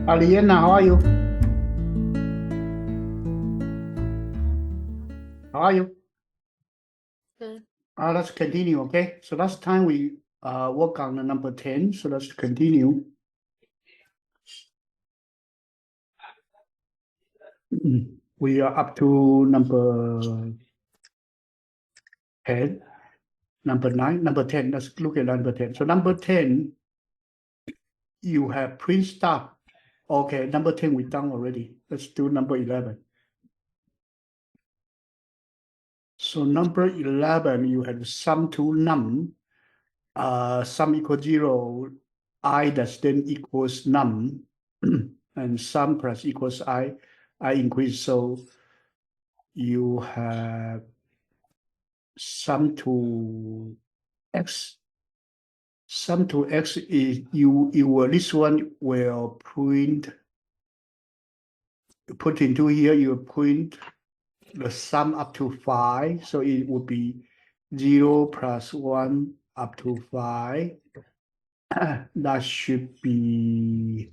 Aliena, how are you? How are you? Good. Let's continue, okay? So last time we work on the number 10, so let's continue. We are up to number 10, number 9, number 10. Let's look at number 10. So number 10, you have print stuff. Okay, number 10 we done already. Let's do number 11. So number 11, you have sum to num. Sum equals 0, I dash then equals num, and sum plus equals I increase. So you have sum to x. Sum to x is this one will put into here, you print the sum up to 5. So it would be 0 plus 1 up to 5. That should be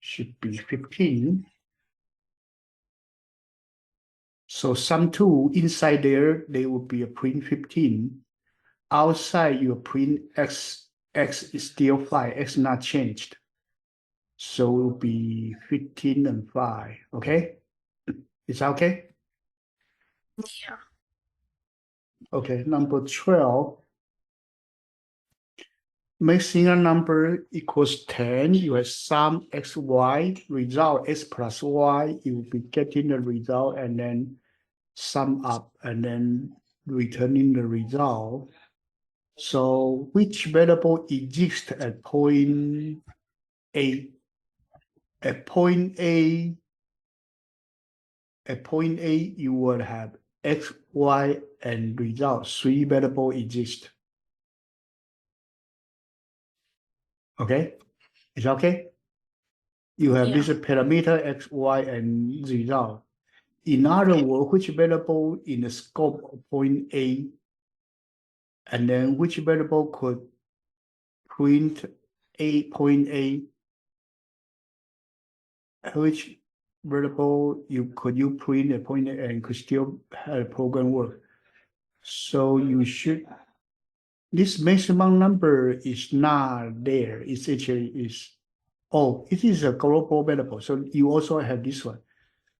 15. So sum 2, inside there will be a print 15. Outside you print x is still 5, x not changed. So it will be 15 and 5, okay? Is that okay? Yeah. Okay, number 12. Mixing a number equals 10, you have sum x, y, result x plus y, you will be getting the result and then sum up and then returning the result. So which variable exists at point A? At point A, you will have x, y, and result. 3 variables exist. Okay? Is that okay? You have this parameter x, y, and result. In other words, which variable in the scope of point A, and then which variable could print point A, which variable could you print a point A and could still have a program work. So you should, this maximum number is not there. It's actually it is a global variable. So you also have this one.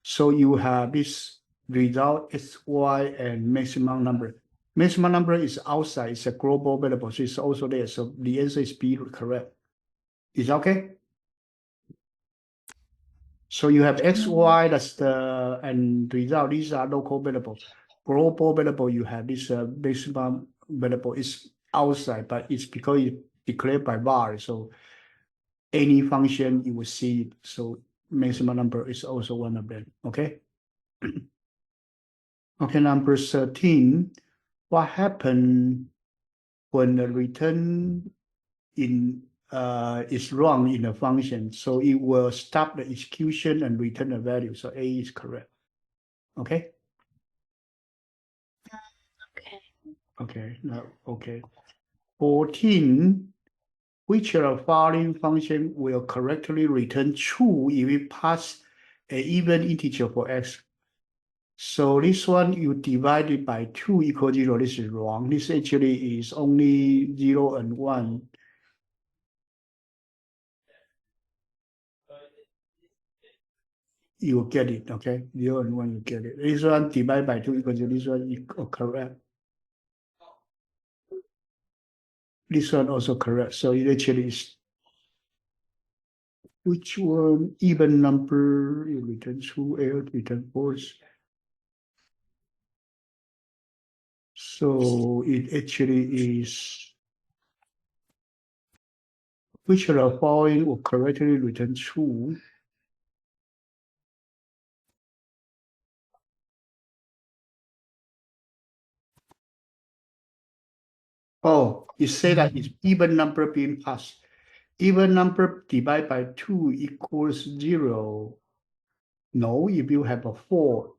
So you have this result x, y, and maximum number. Maximum number is outside, it's a global variable, so it's also there. So the answer is B, correct. Is that okay? So you have x, y, that's the, and result, these are local variables. Global variable, you have this maximum variable is outside, but it's because it's declared by var. So any function you will see it. So maximum number is also one of them. Okay. Okay, number 13. What happened when the return is wrong in a function? So it will stop the execution and return a value. So A is correct. Okay. Okay. Okay. Now, okay. 14. Which of the following function will correctly return true if we pass an even integer for x? So this one you divide it by 2 equals 0. This is wrong. This actually is only 0 and 1. You get it, okay? 0 and 1, you get it. This one divided by 2 equals 0. This one is correct. This one also correct. So it actually is, which one? Even number, you return true, error, return false. So it actually is, which of the following will correctly return true? Oh, you say that it's even number being passed. Even number divided by 2 equals 0. No, if you have a 4,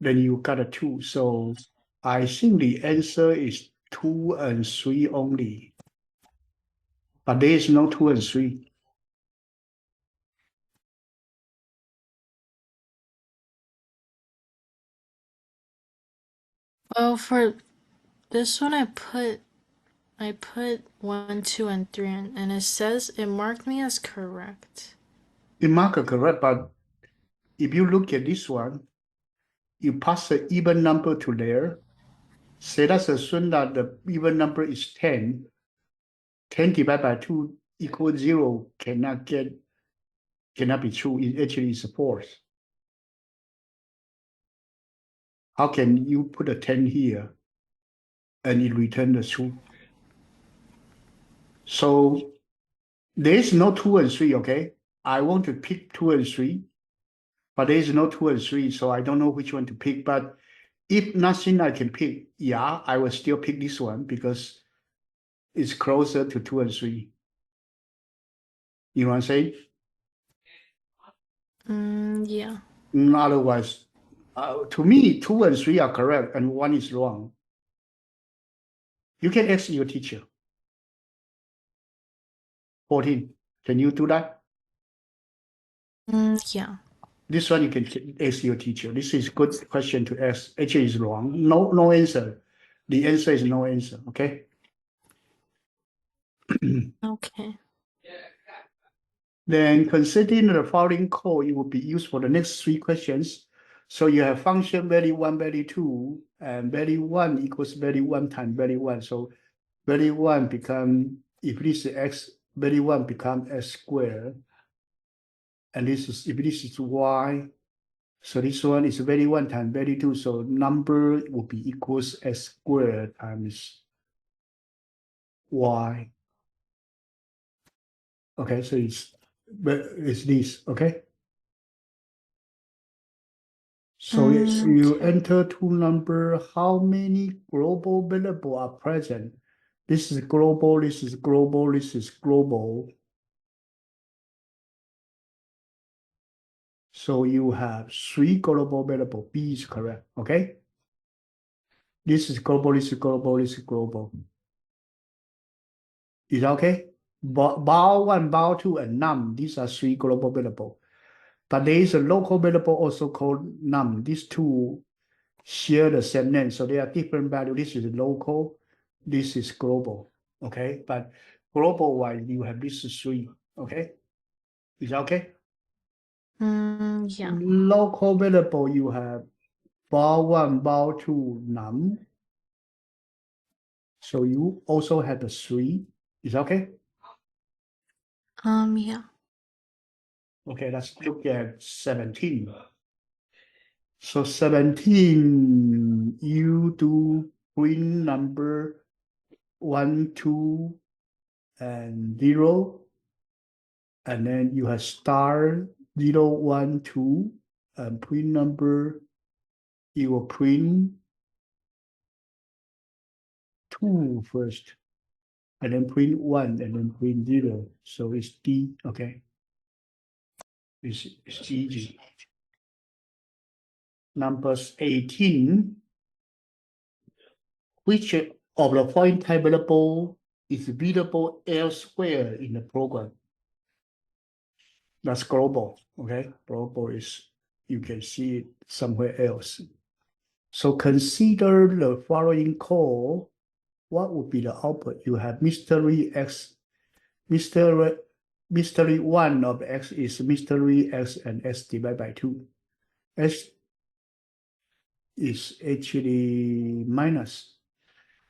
then you got a 2. So I think the answer is 2 and 3 only. But there is no 2 and 3. Oh, for this one, I put 1, 2, and 3, and it says it marked me as correct. It mark correct, but if you look at this one, you pass the even number to there. Say let's assume that the even number is 10. 10 divided by 2 equals 0 cannot be true. It actually is false. How can you put a 10 here and it return the true? So there is no 2 and 3, okay? I want to pick 2 and 3, but there is no 2 and 3, so I don't know which one to pick. But if nothing I can pick, yeah, I will still pick this one because it's closer to 2 and 3. You know what I'm saying? Yeah. Otherwise, to me, 2 and 3 are correct and 1 is wrong. You can ask your teacher. 14. Can you do that? Yeah. This one you can ask your teacher. This is good question to ask. Actually, is wrong. No answer. The answer is no answer. Okay. Okay. Then considering the following code, it will be used for the next 3 questions. So you have function value 1, value 2, and value 1 equals value 1 times value 1. So value 1 become, if this is x, value 1 become x squared. And this is, if this is y, so this one is value 1 times value 2. So number will be equals x squared times y. Okay, so it's this, okay? So you Okay. enter 2 number, how many global variables are present? This is global, this is global, this is global. So you have 3 global variables. B is correct, okay? This is global, this is global, this is global. Is that okay? Bow 1, bow 2, and num, these are 3 global variables. But there is a local variable also called num. These two share the same name, so they are different value. This is local, this is global, okay? But global wise, you have these 3, okay? Is that okay? Yeah. Local variable, you have bow 1, bow 2, num. So you also have the 3. Is that okay? Yeah. Okay, let's look at 17. So 17, you do print number 1, 2, and 0. And then you have star 0, 1, 2, and print number, you will print 2 first, and then print 1, and then print 0. So it's D, okay? It's easy. Numbers 18, which of the following type variable is visible elsewhere in the program? That's global, okay? Global is, you can see it somewhere else. So consider the following code. What would be the output? You have mystery x, mystery 1 of x is mystery x and x divided by 2. X is actually minus.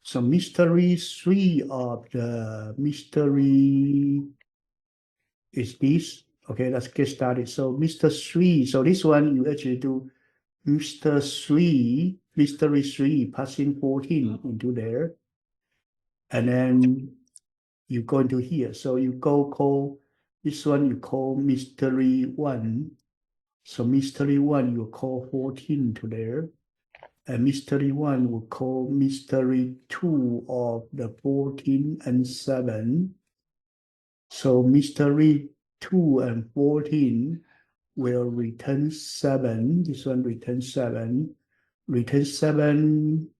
So mystery 3 of the mystery is this. Okay, let's get started. So Mr. 3, so this one you actually do mystery 3 passing 14 into there. And then you go into here. So you go call this one, you call mystery 1. So mystery 1, you call 14 to there. And mystery 1 will call mystery 2 of the 14 and 7. So mystery 2 and 14 will return 7. This one returns 7. Return 7.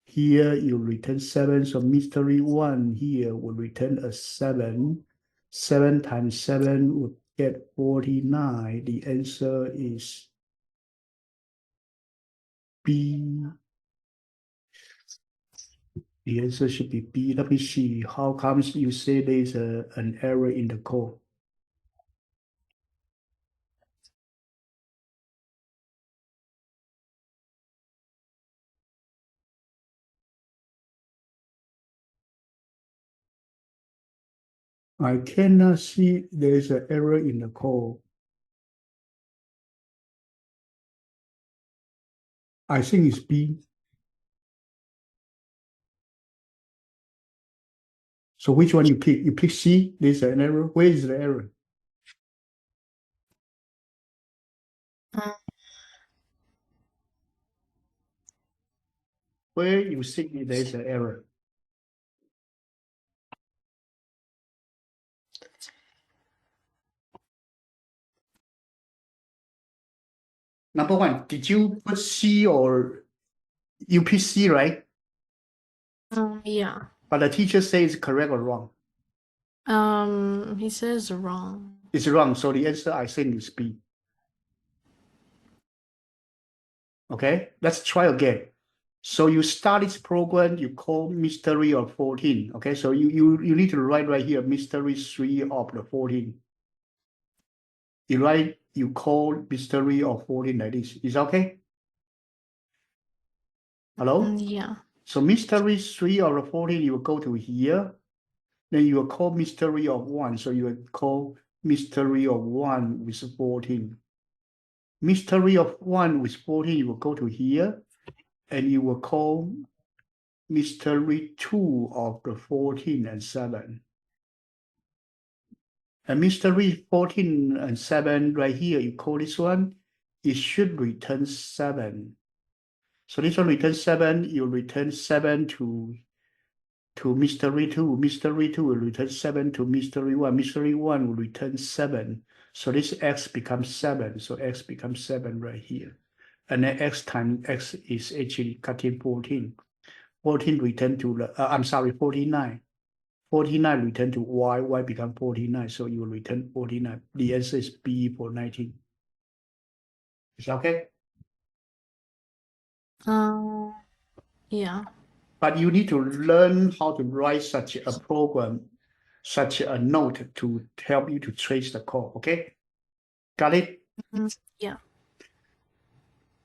Here you return 7. So mystery 1 here will return a 7. 7 times 7 would get 49. The answer is B. The answer should be B. Let me see. How comes you say there's an error in the code? I cannot see there's an error in the code. I think it's B. So which one you pick? You pick C. There's an error. Where is the error? Where you think there's an error? Number one, did you put C or you pick C, right? Yeah. But the teacher says correct or wrong? He says wrong. It's wrong. So the answer I think is B. Okay, let's try again. So you start this program, you call mystery of 14. Okay, so you need to write right here, mystery 3 of the 14. You call mystery of 14 like this. Is that okay? Hello? Yeah. So mystery 3 of the 14, you will go to here. Then you will call mystery of 1. So you will call mystery of 1 with 14. Mystery of 1 with 14, you will go to here. And you will call mystery 2 of the 14 and 7. And mystery 14 and 7 right here, you call this one, it should return 7. So this one returns 7, you return 7 to mystery 2. Mystery 2 will return 7 to mystery 1. Mystery 1 will return 7. So this x becomes 7. So x becomes 7 right here. And then x times x is actually cutting 14. 14 return to the, 49. 49 return to y, y become 49. So you will return 49. The answer is B for 19. Is that okay? Yeah. But you need to learn how to write such a program, such a note to help you to trace the code. Okay? Got it? Yeah.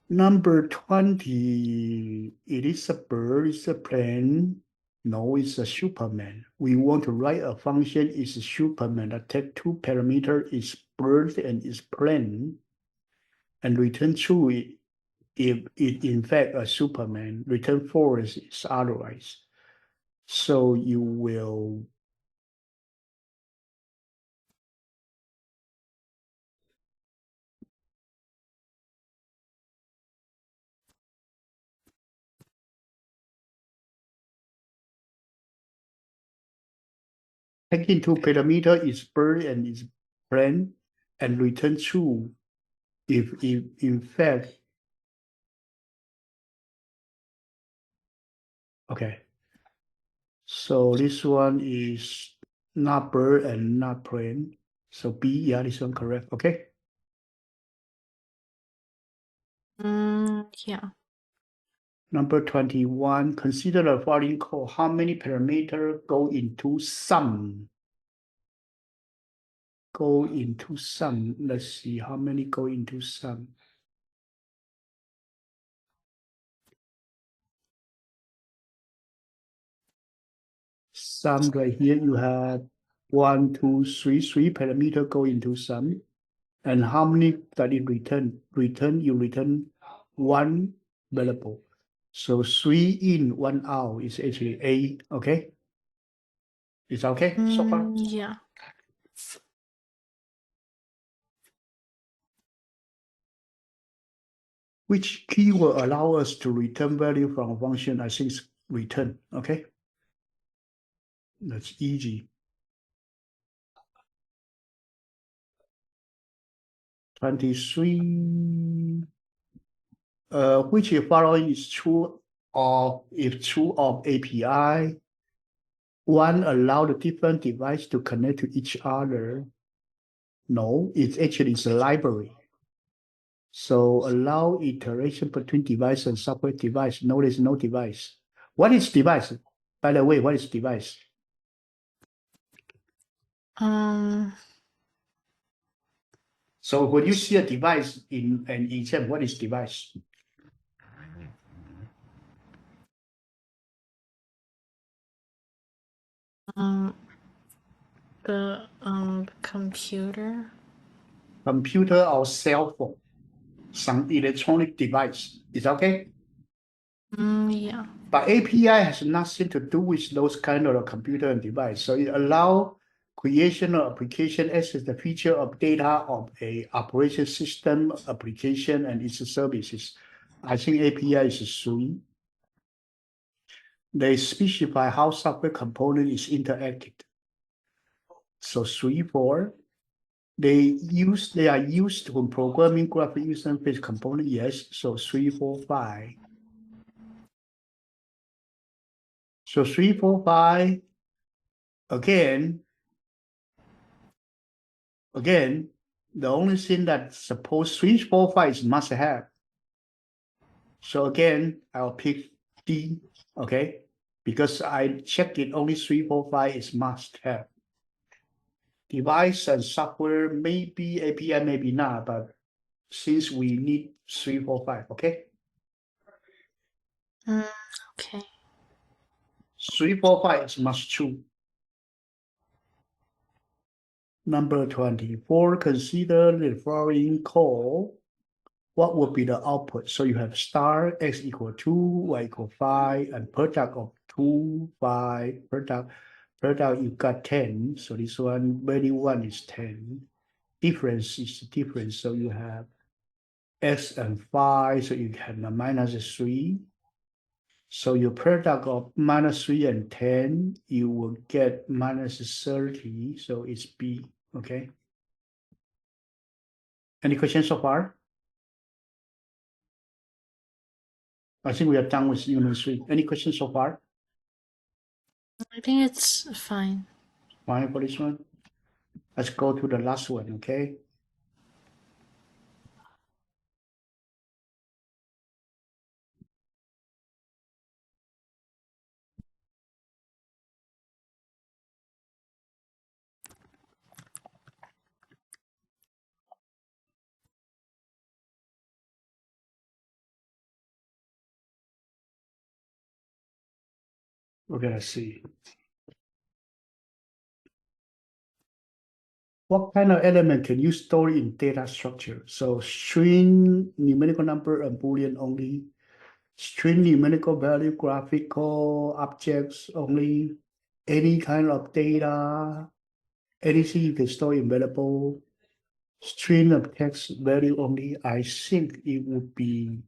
Number 20, it is a bird, it's a plane. No, it's a Superman. We want to write a function is Superman that take 2 parameters, is bird and is plane, and return true if it in fact a Superman, return false is otherwise. So you will take into parameter is bird and is plane and return true if in fact, okay. So this one is not bird and not plane. So B, yeah, this one correct. Okay. Yeah. Number 21, consider the following code. How many parameters go into sum? Go into sum. Let's see how many go into sum. Sum right here, you have 1, 2, 3, 3 parameters go into sum. And how many that it return? You return 1 variable. So 3 in, 1 out is actually A, okay? It's okay so far? Yeah. Which key will allow us to return value from a function? I think it's return, okay? That's easy. 23, which following is true or if true of API? One, allow the different device to connect to each other. No, it's actually a library. So allow iteration between device and software device. No, there's no device. What is device? By the way, what is device? So when you see a device in an exam, what is device? The computer. Computer or cell phone, some electronic device. Is okay? Yeah. But API has nothing to do with those kind of computer and device. So it allow creation of application access the feature of data of a operation system application and its services. I think API is 3. They specify how software component is interacted. So 3, 4. They are used when programming graphic user interface component. Yes. So 3, 4, 5. So 3, 4, 5. Again, the only thing that suppose 3, 4, 5 is must have. So again, I'll pick D, okay? Because I checked it, only 3, 4, 5 is must have. Device and software, maybe API, maybe not, but since we need 3, 4, 5, okay? Okay. 3, 4, 5 is must true. Number 24, consider the following code. What would be the output? So you have star x equal 2, y equal 5, and product of 2, 5, product you got 10. So this one, value 1 is 10. Difference is difference. So you have x and 5, so you have a minus 3. So your product of minus 3 and 10, you will get minus 30. So it's B, okay? Any questions so far? I think we are done with unit 3. Any questions so far? I think it's fine. Fine for this one. Let's go to the last one, okay? Okay, let's see. What kind of element can you store in data structure? So string, numerical number, and Boolean only. String, numerical value, graphical objects only. Any kind of data, anything you can store in variable. String of text value only. I think it would be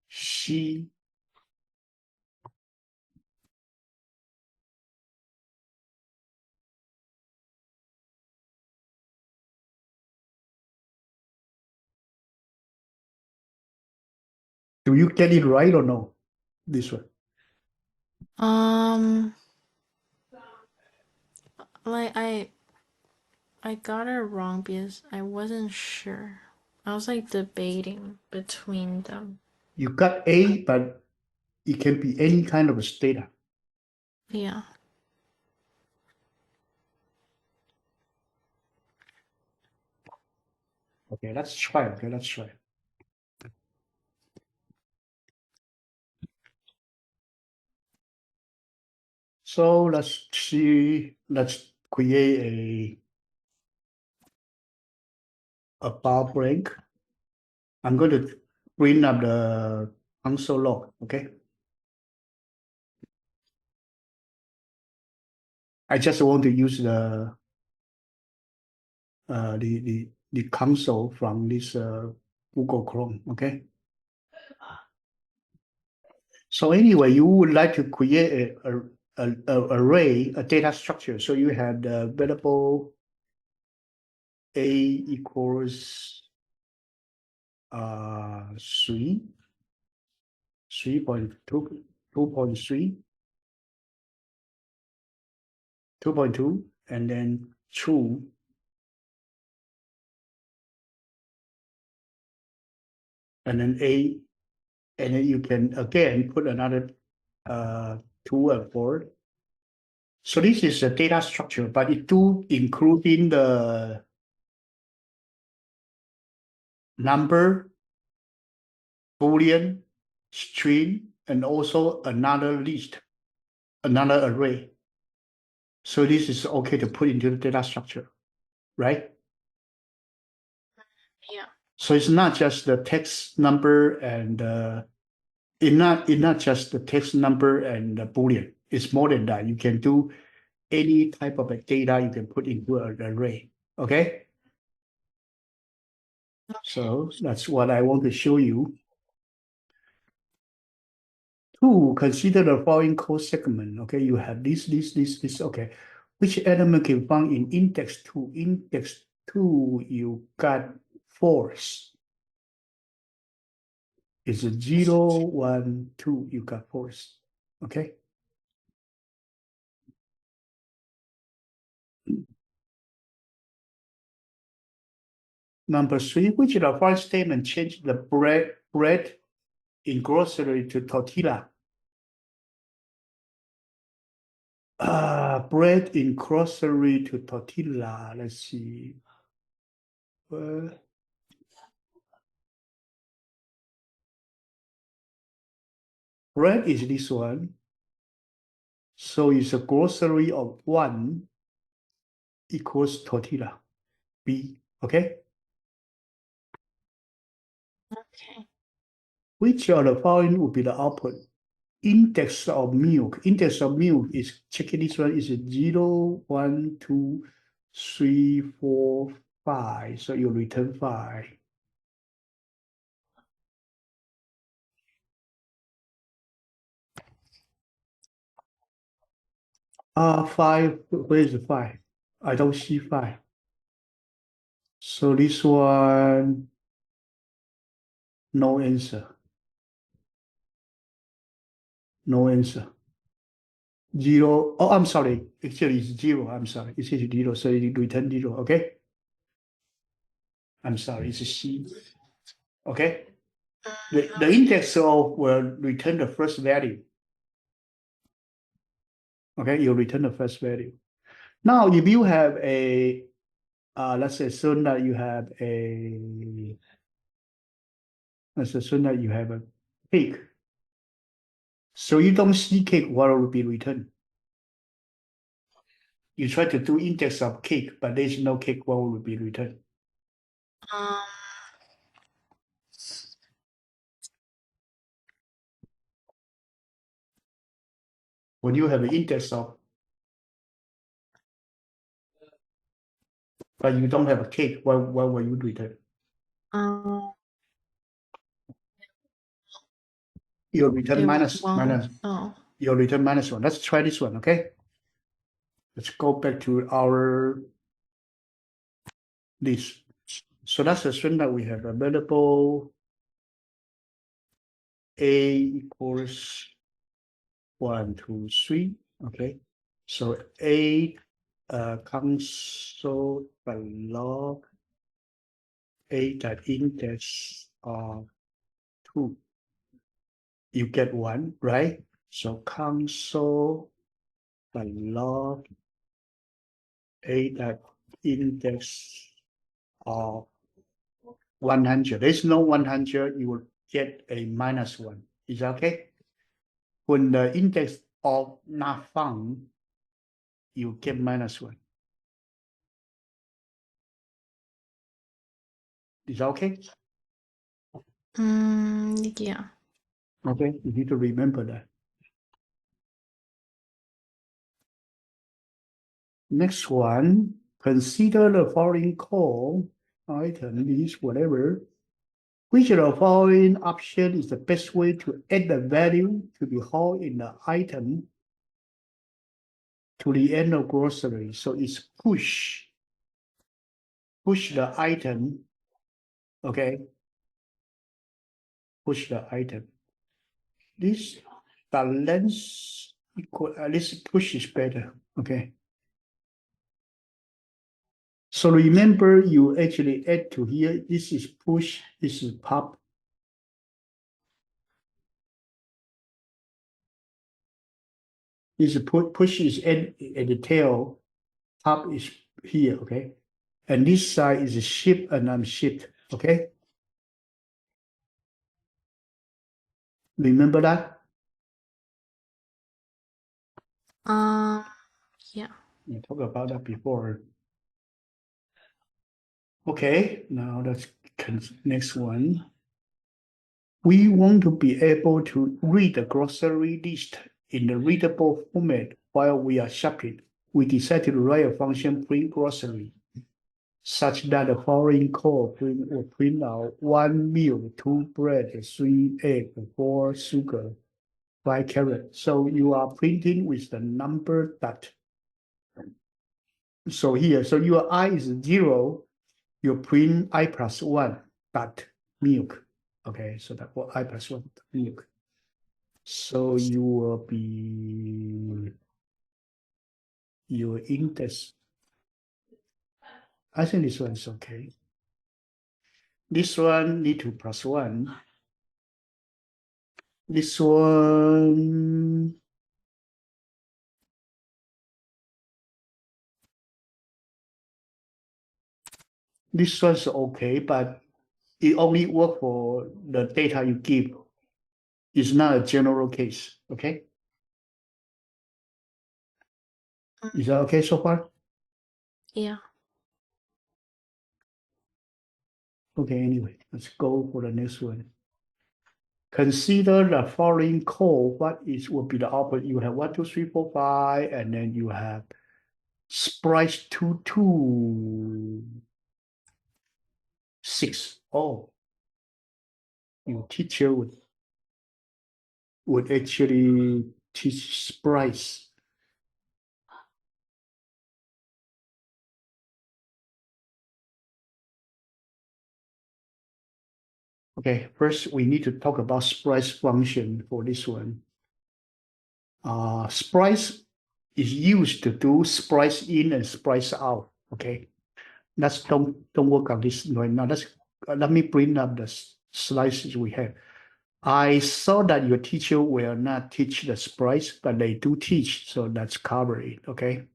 C. Do you get it right or no? This one. Like I got it wrong because I wasn't sure. I was like debating between them. You got A, but it can be any kind of data. Yeah. Okay, let's try. Okay, let's try. So let's see. Let's create a bar break. I'm going to bring up the console log. Okay. I just want to use the console from this Google Chrome. Okay. So anyway, you would like to create a array, a data structure. So you have the variable A equals 3, 3.2, 2.3, 2.2, and then true. And then A, and then you can again put another 2, and 4. So this is a data structure, but it do including the number, Boolean, string, and also another list, another array. So this is okay to put into the data structure, right? Yeah. So it's not just the text number and it's not just the text number and the Boolean. It's more than that. You can do any type of data you can put into an array. Okay. So that's what I want to show you. 2, consider the following code segment. Okay, you have this. Okay, which element can be found in index 2? Index 2, you got force. It's a 0, 1, 2, you got force. Okay. Number 3, which of the following statement change the bread in grocery to tortilla? Bread in grocery to tortilla. Let's see. Bread is this one. So it's a grocery of 1 equals tortilla. B. Okay. Okay. Which of the following would be the output? Index of milk. Index of milk is, checking this one, is 0, 1, 2, 3, 4, 5. So you return 5. Five. Where is the 5? I don't see 5. So this one, no answer. No answer. 0. Oh, I'm sorry. Actually, it's 0. I'm sorry. It's 0. So you return 0. Okay. I'm sorry. It's a C. Okay. The index of will return the first value. Okay. You return the first value. Now, if you have a, let's assume that you have a, let's assume that you have a cake. So you don't see cake, what will be returned? You try to do index of cake, but there's no cake, what will be returned? When you have an index of, but you don't have a cake, what will you return? You'll return minus. Oh. You'll return -1. Let's try this one, okay? Let's go back to our list. So that's the string that we have available. A equals 1, 2, 3. Okay. So A console.log A that index of 2. You get 1, right? So console.log A that index of 100. There's no 100, you will get a -1. Is that okay? When the index of not found, you get -1. Is that okay? Yeah. Okay, you need to remember that. Next one, consider the following call item is whatever. Which of the following option is the best way to add the value to be held in the item to the end of grocery? So it's push the item, okay? Push the item. This, the length equal, this push is better, okay? So remember, you actually add to here, this is push, this is pop. This push is at the tail, top is here, okay? And this side is a shift and unshift, okay? Remember that? Yeah. We talked about that before. Okay, now let's next one. We want to be able to read the grocery list in the readable format while we are shopping. We decided to write a function print grocery such that the following code will print out 1 milk, 2 bread, 3 egg, 4 sugar, 5 carrot. So you are printing with the number dot. So here, so your I is 0, you print I plus 1 dot milk. Okay, so that what I plus 1 milk. So you will be your index. I think this one is okay. This one need to plus 1. This one this one's okay, but it only work for the data you give. It's not a general case. Okay. Is that okay so far? Yeah. Okay, anyway, let's go for the next one. Consider the following code. What will be the output? You have 1, 2, 3, 4, 5, and then you have sprites 2, 2, 6. Oh, your teacher would actually teach sprites. Okay, first we need to talk about splice function for this one. Splice is used to do splice in and splice out. Okay, let's don't work on this right now. Let me bring up the slides we have. I saw that your teacher will not teach the splice, but they do teach, so that's cover it. Okay.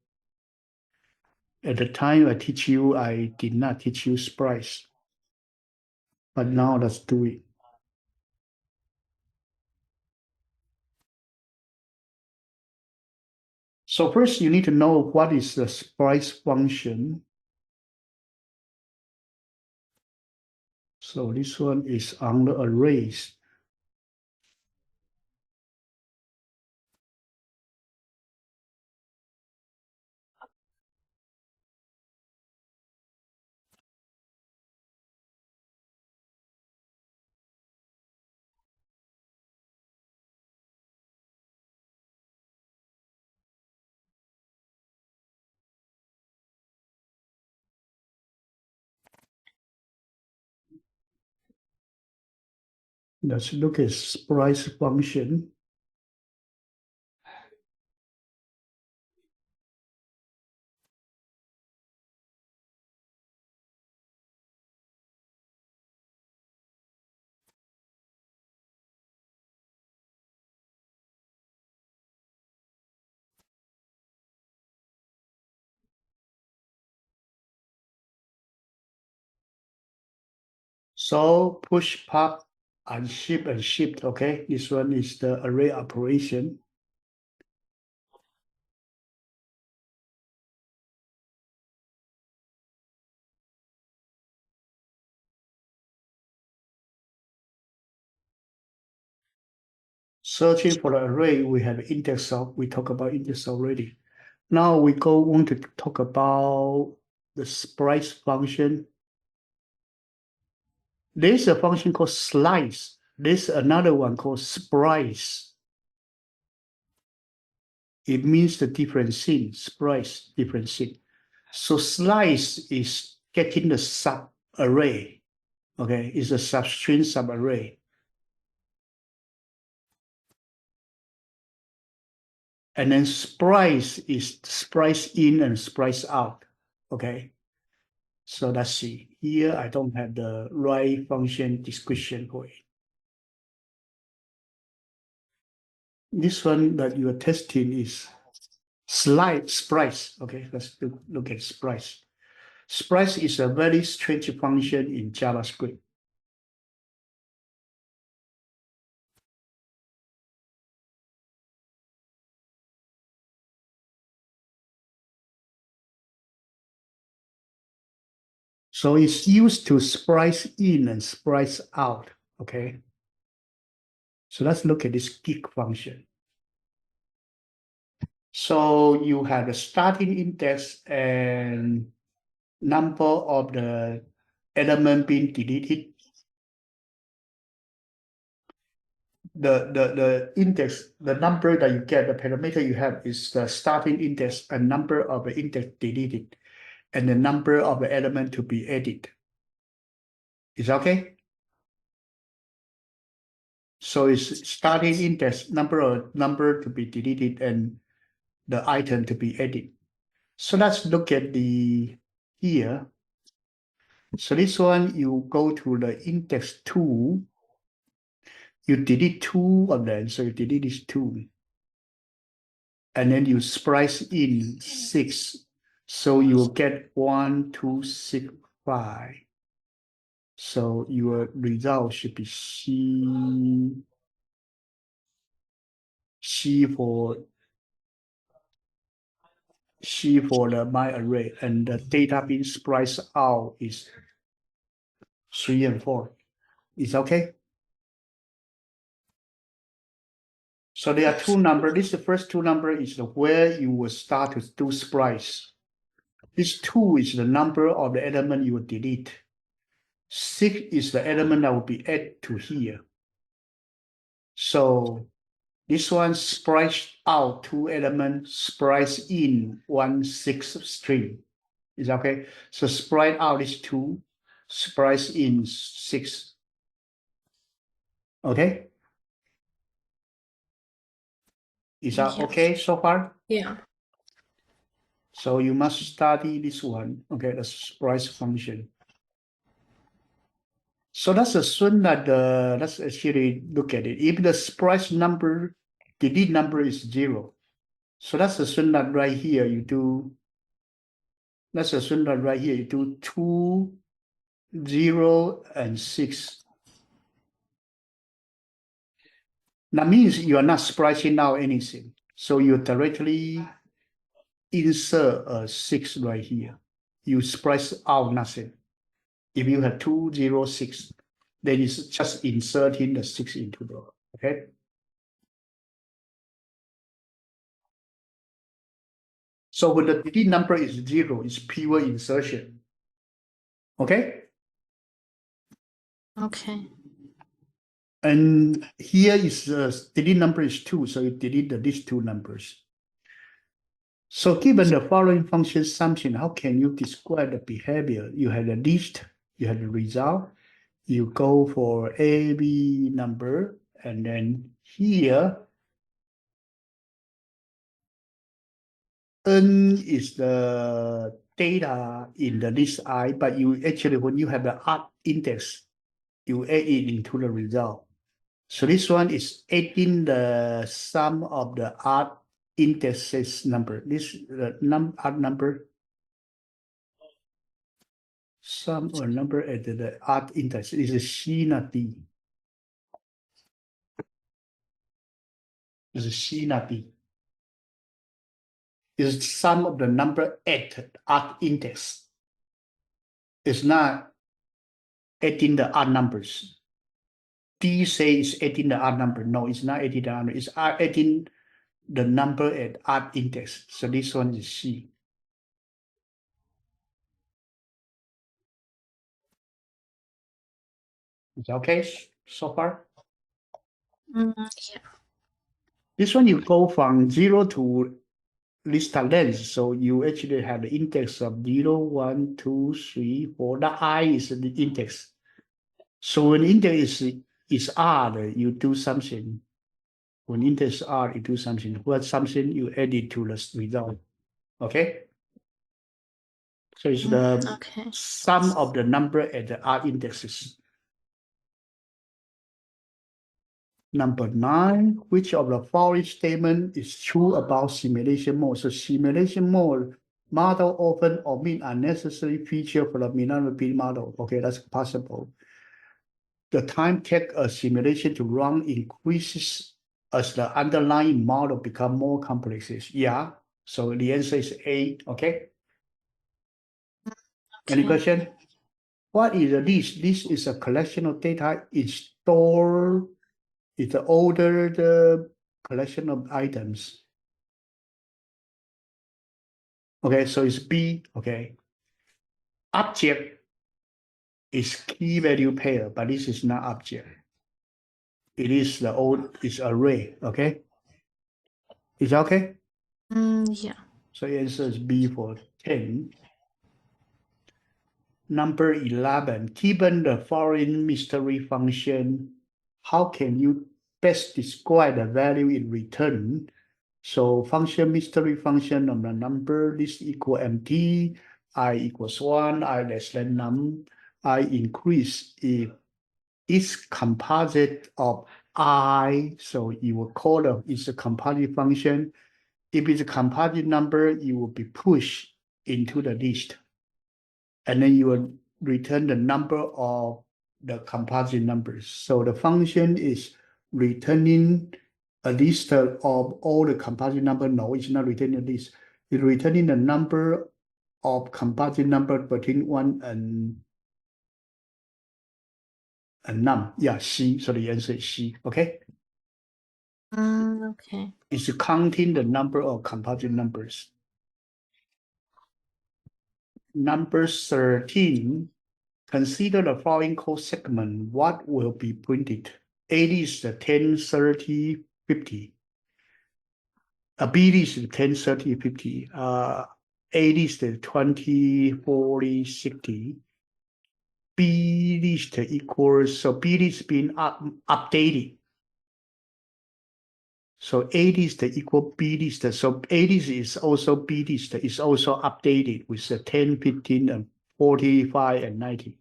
At the time I teach you, I did not teach you splice, but now let's do it. So first you need to know what is the splice function. So this one is on the arrays. Let's look at splice function. So push, pop, unship, and shift. Okay, this one is the array operation. Searching for the array, we have index of. We talked about index already. Now we want to talk about the splice function. There's a function called slice. There's another one called splice. It means the different thing. Splice, different thing. So slice is getting the sub array. Okay, it's a substring sub array. And then splice is splice in and splice out. Okay. So let's see. Here I don't have the right function description for it. This one that you are testing is splice. Okay, let's look at splice. Splice is a very strange function in JavaScript. So it's used to splice in and splice out, okay? So let's look at this gig function. So you have the starting index and number of the element being deleted. The index, the number that you get, the parameter you have is the starting index and number of the index deleted and the number of the element to be added. Is that okay? So it's starting index, number to be deleted and the item to be added. So let's look at the here. So this one, you go to the index 2, you delete 2 of them, so you delete this 2. And then you splice in 6. So you will get 1, 2, 6, 5. So your result should be C for the my array, and the data being spliced out is 3 and 4. Is okay? So there are two numbers. This the first two number is the where you will start to do splice. This 2 is the number of the element you will delete. 6 is the element that will be added to here. So this one splice out 2 elements, splice in 1 6 string. Is that okay? So splice out is 2, splice in 6. Okay? Is that Yeah. okay so far? Yeah. So you must study this one. Okay, the splice function. So let's assume that let's actually look at it. If the splice number, delete number is 0. So let's assume that right here you do, let's assume that right here you do 2, 0, and 6. That means you are not splicing out anything. So you directly insert a 6 right here. You splice out nothing. If you have 2, 0, 6, then it's just inserting the 6 into the, okay? So when the delete number is 0, it's pure insertion. Okay? Okay. And here is delete number is 2, so you delete these 2 numbers. So given the following function assumption, how can you describe the behavior? You have the list, you have the result, you go for A, B number, and then here, N is the data in the list I, but you actually, when you have the art index, you add it into the result. So this one is adding the sum of the art indexes number. This art number, sum or number at the art index is C not D. Is C not D. Is sum of the number at art index. It's not adding the odd numbers. D says adding the odd number. No, it's not adding the odd number. It's adding the number at odd index. So this one is C. Is that okay so far? Yeah. This one you go from 0 to list length. So you actually have the index of 0, 1, 2, 3, 4. The I is the index. So when index is odd, you do something. When index is odd, you do something. What something you add it to the result. Okay? So it's the Okay. sum of the number at the odd indexes. Number 9, which of the following statement is true about simulation mode? So simulation mode model often omit unnecessary feature for the minimum model. Okay, that's possible. The time take a simulation to run increases as the underlying model become more complex. Yeah, so the answer is A. Okay. Any Okay. question? What is a list? List is a collection of data. It's stored. It's the older the collection of items. Okay, so it's B. Okay. Object is key value pair, but this is not object. It is the old is array. Okay. Is that okay? Yeah. So the answer is B for 10. Number 11, given the foreign mystery function, how can you best describe the value in return? So function mystery function of the number list equal empty, I equals 1, I less than num, I increase if it's composite of I, so you will call it's a composite function. If it's a composite number, you will be pushed into the list. And then you will return the number of the composite numbers. So the function is returning a list of all the composite number. No, it's not returning a list. It's returning the number of composite number between 1 and num. Yeah, C. So the answer is C. Okay. Okay. It's counting the number of composite numbers. Number 13. Consider the following code segment. What will be printed? 80 is the 10, 30, 50. B is the 10, 30, 50. 80 is the 20, 40, 60. B list equals, so B list being updated. So 80 is the equal B list. So 80 is also B list. It's also updated with the 10, 15, and 45, and 90.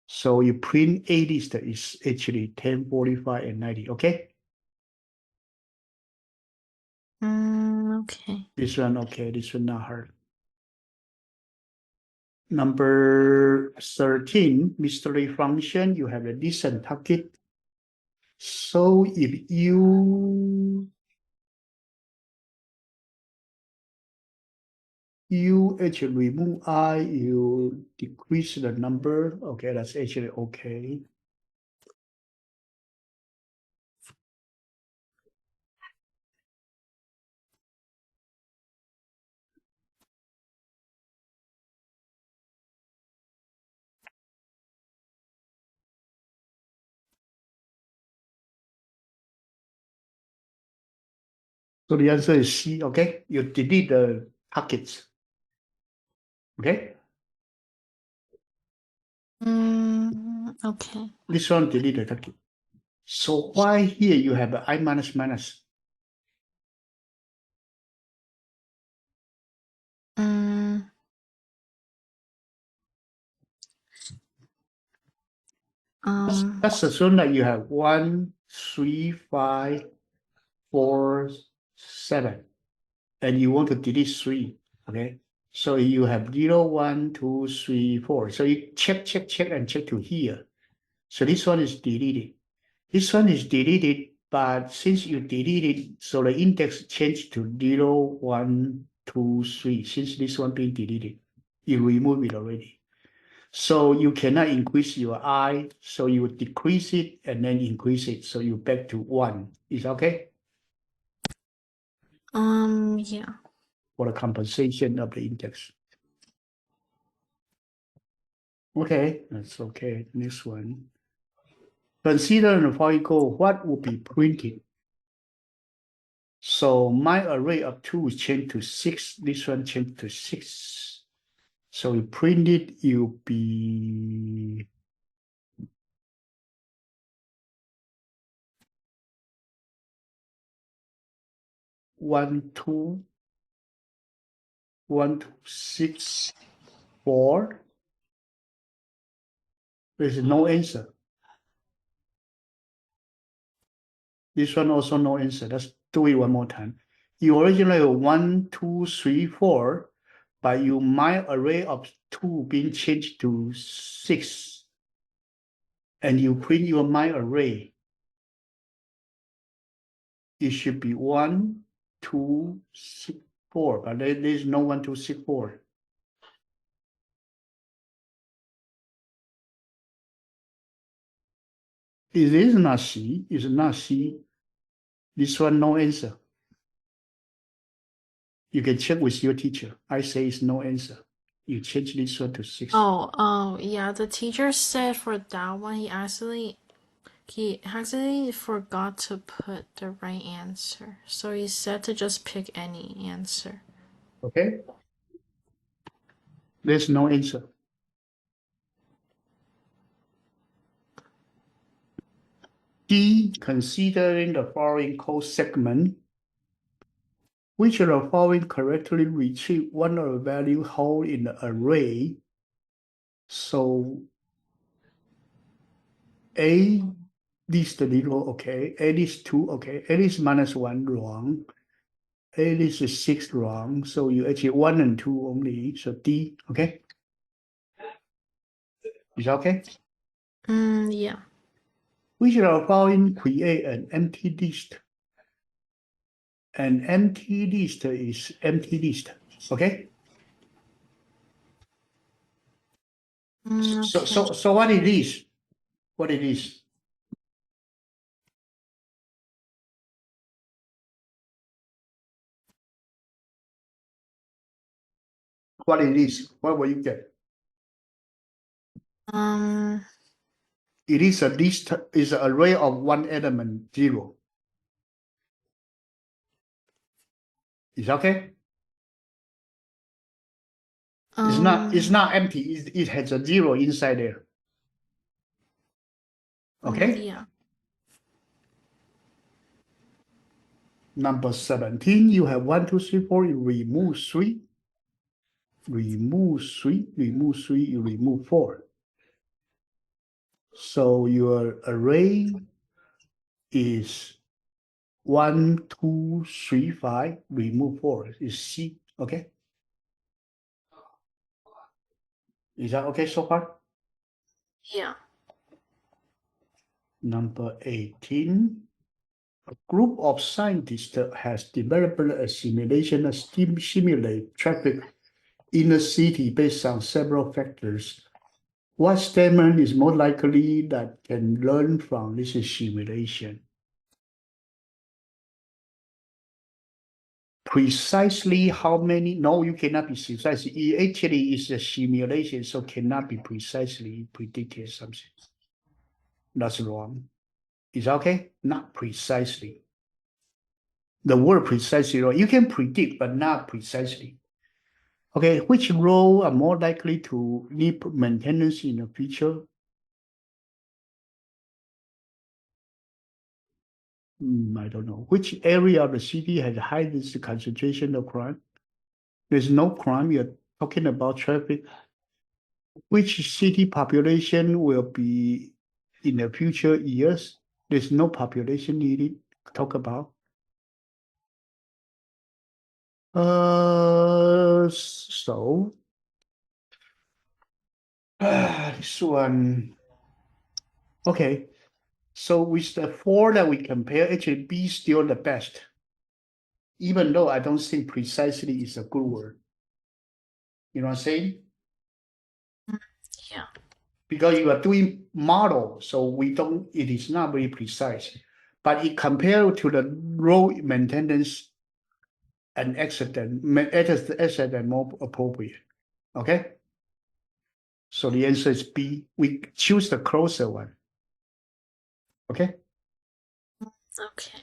So you print A list is actually 10, 45, and 90. Okay? Okay. This one, okay. This one not hard. Number 13, mystery function. You have a listen target. So if you actually remove I, you decrease the number. Okay, that's actually okay. So the answer is C, okay? You delete the targets. Okay? Okay. This one delete the target. So why here you have I minus minus? Let's assume that you have 1, 3, 5, 4, 7, and you want to delete 3. Okay, so you have 0, 1, 2, 3, 4. So you check, and check to here. So this one is deleted. This one is deleted, but since you deleted, so the index changed to 0, 1, 2, 3. Since this one being deleted, you remove it already. So you cannot increase your I, so you decrease it and then increase it. So you back to 1. Is okay? Yeah. For the compensation of the index. Okay, that's okay. Next one. Consider the following code. What will be printed? So my array of 2 is changed to 6. This one changed to 6. So you print it, you'll be 1, 2, 1, 2, 6, 4. There's no answer. This one also no answer. Let's do it one more time. You originally have 1, 2, 3, 4, but you my array of 2 being changed to 6, and you print your my array. It should be 1, 2, 6, 4, but there's no 1, 2, 6, 4. It is not C. It's not C. This one no answer. You can check with your teacher. I say it's no answer. You change this one to 6. Oh, yeah. The teacher said for that one, he actually forgot to put the right answer. So he said to just pick any answer. Okay? There's no answer. D, considering the following code segment, which of the following correctly retrieve one of the value held in the array? So A is the 0, okay. A is 2, okay. A is -1, wrong. A is 6, wrong. So you actually 1 and 2 only. So D, okay. Is that okay? Yeah. Which of the following create an empty list? An empty list is empty list, okay? Okay. So what it is? What it is? What it is? What will you get? It is a list, is an array of one element, 0. Is that okay? It's not empty. It has a 0 inside there. Okay? Yeah. Number 17, you have 1, 2, 3, 4, you remove 3. Remove 3, remove 3, you remove 4. So your array is 1, 2, 3, 5, remove 4 is C. Okay? Is that okay so far? Yeah. Number 18. A group of scientists has developed a simulation that simulates traffic in a city based on several factors. What statement is more likely that can learn from this simulation? Precisely how many? No, you cannot be precise. It actually is a simulation, so cannot be precisely predicted something. That's wrong. Is that okay? Not precisely. The word precisely wrong. You can predict, but not precisely. Okay, which role are more likely to need maintenance in the future? I don't know. Which area of the city has the highest concentration of crime? There's no crime. You're talking about traffic. Which city population will be in the future years? There's no population needed to talk about. So this one. Okay. So with the 4 that we compare, actually B is still the best. Even though I don't think precisely is a good word. You know what I'm saying? Yeah. Because you are doing model, so it is not very precise. But it compared to the road maintenance and accident more appropriate. Okay? So the answer is B. We choose the closer one. Okay? Okay.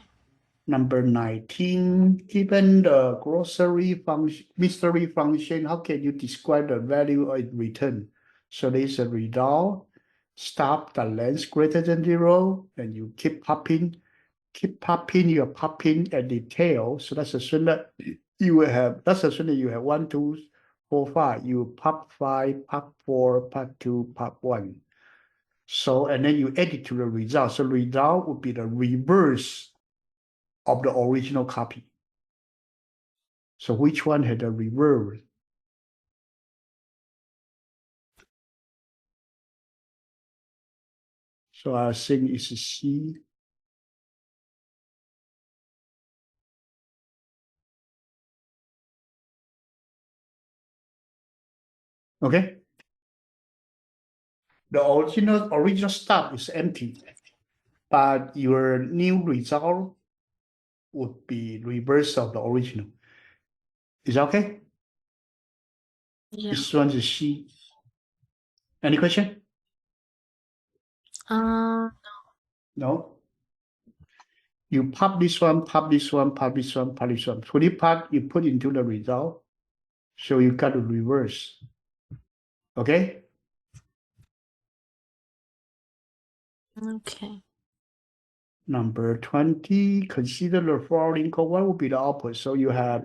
Number 19, given the mystery function, how can you describe the value in return? So there's a result, stop the length greater than 0, and you keep popping, you're popping at the tail. So that's assume that you will have, that's assuming you have 1, 2, 4, 5. You pop 5, pop 4, pop 2, pop 1. So, and then you add it to the result. So result would be the reverse of the original copy. So which one had a reverse? So I think it's C. Okay. The original stuff is empty, but your new result would be reverse of the original. Is that okay? Yeah. This one is C. Any question? No. You pop this one, pop this one, pop this one, pop this one. 20 part you put into the result. So you got to reverse. Okay? Okay. Number 20, consider the following code. What would be the output? So you have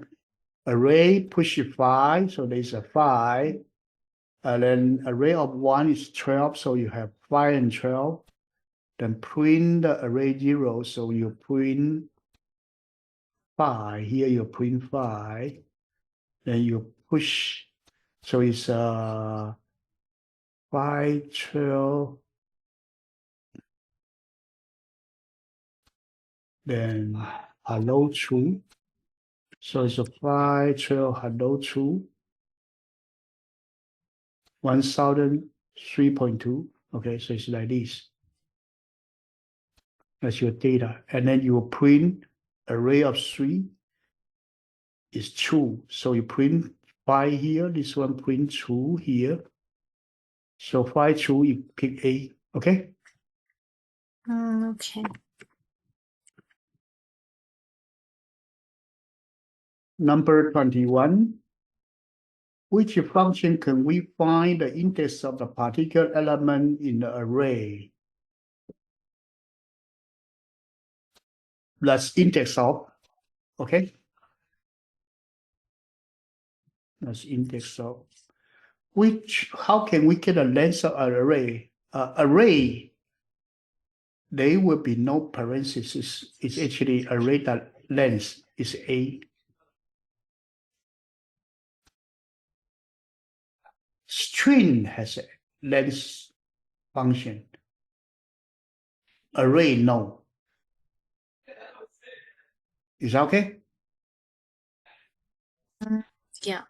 array push 5, so there's a 5. And then array of 1 is 12, so you have 5 and 12. Then print the array 0, so you print 5. Here you print 5. Then you push, so it's 5, 12. Then hello true. So it's a 5, 12, hello true. 1003.2. Okay, so it's like this. That's your data. And then you print array of 3 is true. So you print 5 here, this one print true here. So 5 true, you pick A. Okay? Okay. Number 21. Which function can we find the index of the particular element in the array? That's index of, okay? That's index of. How can we get a length of an array? Array, there will be no parentheses. It's actually array that length is A. String has a length function. Array, no. Is that okay? Yeah.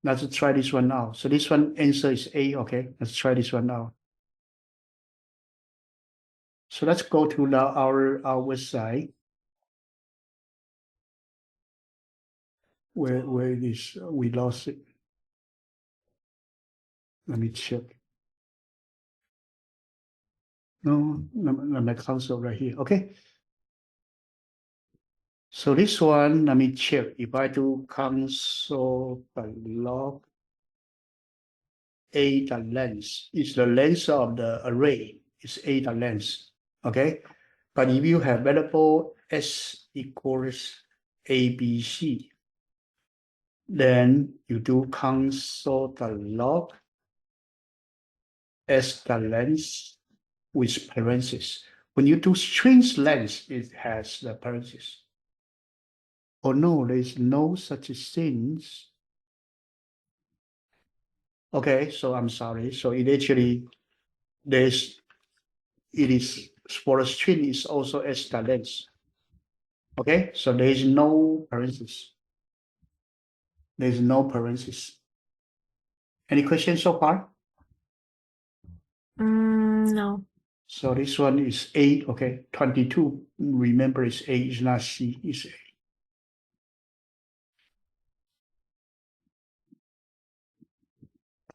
Let's try this one out. So this one answer is A, okay? Let's try this one out. So let's go to our website. Where it is, we lost it. Let me check. No, my console right here. Okay. So this one, let me check. If I do console.log A the length, is the length of the array, is A the length. Okay. But if you have variable S equals ABC, then you do console.log S the length with parentheses. When you do strings length, it has the parentheses. Oh no, there is no such things. Okay, so I'm sorry. So it actually it is for a string is also S the length. Okay, so there is no parentheses. There is no parentheses. Any questions so far? No. So this one is A, okay. 22, remember it's A, is not C, it's A.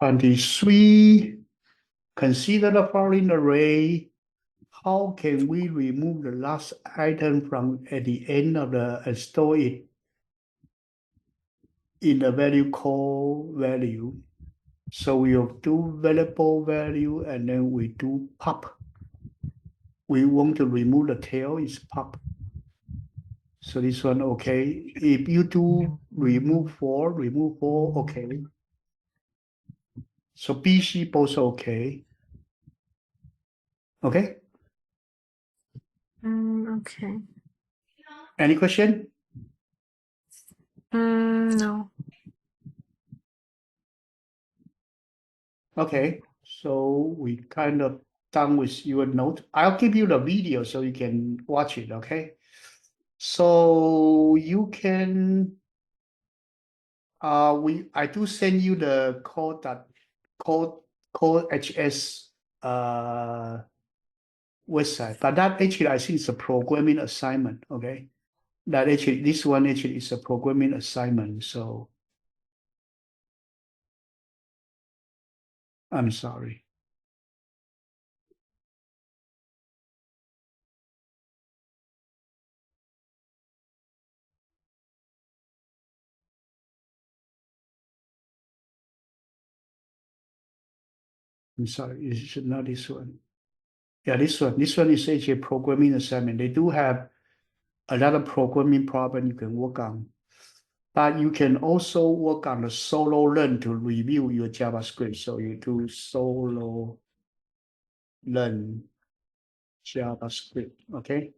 23, consider the following array. How can we remove the last item from at the end of the and store it in the value called value? So we'll do variable value and then we do pop. We want to remove the tail is pop. So this one, okay. If you do remove 4, okay. So BC both okay. Okay? Okay. Any question? No. Okay, so we kind of done with your note. I'll give you the video so you can watch it, okay? So you can I do send you the CodeHS website, but that actually I think is a programming assignment, okay? That actually this one actually is a programming assignment, so I'm sorry. I'm sorry, it's not this one. Yeah, this one. This one is actually a programming assignment. They do have a lot of programming problem you can work on. But you can also work on the solo learn to review your JavaScript. So you do solo learn JavaScript, okay?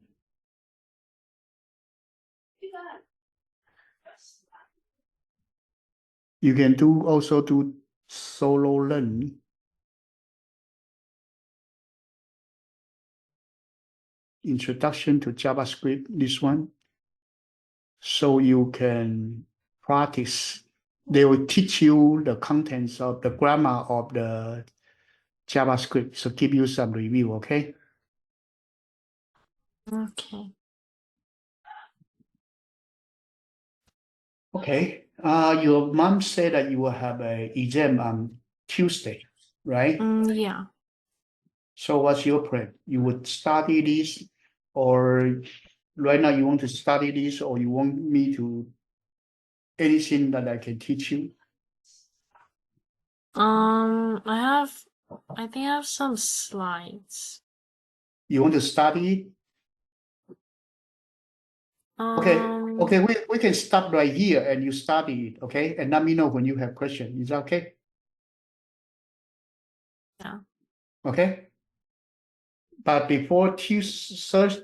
You can also do solo learn. Introduction to JavaScript, this one. So you can practice. They will teach you the contents of the grammar of the JavaScript. So give you some review, okay? Okay. Okay. Your mom said that you will have an exam on Tuesday, right? Yeah. So what's your plan? You would study this, or right now you want to study this, or you want me to anything that I can teach you? I think I have some slides. You want to study? Okay, we can stop right here and you study it, okay? And let me know when you have questions. Is that okay? Yeah. Okay. But before Tuesday,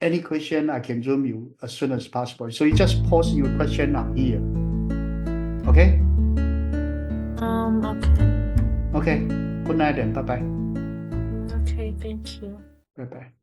any question I can Zoom you as soon as possible. So you just post your question on here. Okay? Okay. Okay. Good night then. Bye bye. Okay, thank you. Bye bye.